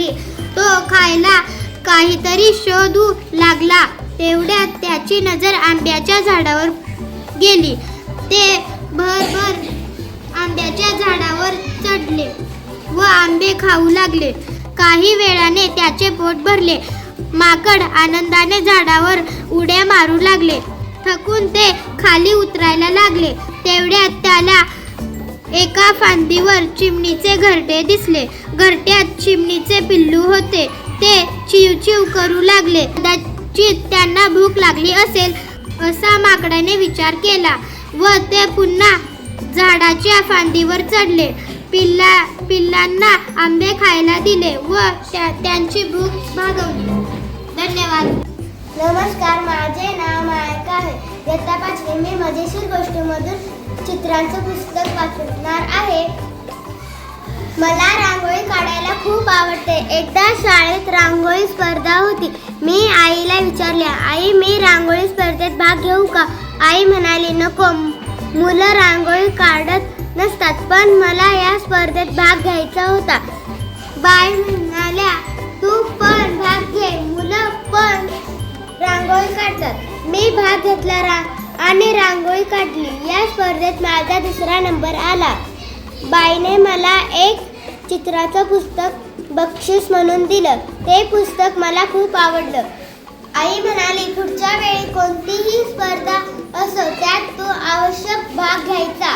लागली. तो खायला काहीतरी शोधू लागला. तेवढ्यात त्याची नजर आंब्याच्या झाडावर गेली. ते भरभर आंब्याच्या झाडावर चढले व आंबे खाऊ लागले. काही वेळाने त्याचे पोट भरले. माकड आनंदाने झाडावर उड्या मारू लागले. थकून ते खाली उतरायला लागले. तेवढ्यात त्याला एका फांदीवर चिमणीचे घरटे दिसले. घरट्यात चिमणीचे पिल्लू होते. ते चिवचिव करू लागले. कदाचित त्यांना भूक लागली असेल असा माकडाने विचार केला व ते पुन्हा झाडाच्या फांदीवर चढले. पिल्लांना आंबे खायला दिले व त्यांची भूक भागवली. धन्यवाद. नमस्कार, माझे नाव मायका आहे. इयत्ता 5वी मी मजेशीर गोष्टीमधून चित्रांचं पुस्तक वाचणार आहे. मला रांगोळी काढायला खूप आवडते. एकदा शाळेत रांगोळी स्पर्धा होती. मी आईला विचारले, आई मी रांगोळी स्पर्धेत भाग घेऊ का? आई म्हणाली, नको, मुलं रांगोळी काढत नसतात, पण मला या स्पर्धेत भाग घ्यायचा होता. बाई म्हणाल्या, तू पण भाग घे, मुलं पण रांगोळी काढतात. मी भाग घेतला आणि रांगोळी काढली. या स्पर्धेत माझा 2रा नंबर आला. बाईने मला एक चित्राचं पुस्तक बक्षीस म्हणून दिलं. ते पुस्तक मला खूप आवडलं. आई म्हणाली, पुढच्या वेळी कोणतीही स्पर्धा असो त्यात तू आवश्यक भाग घ्यायचा.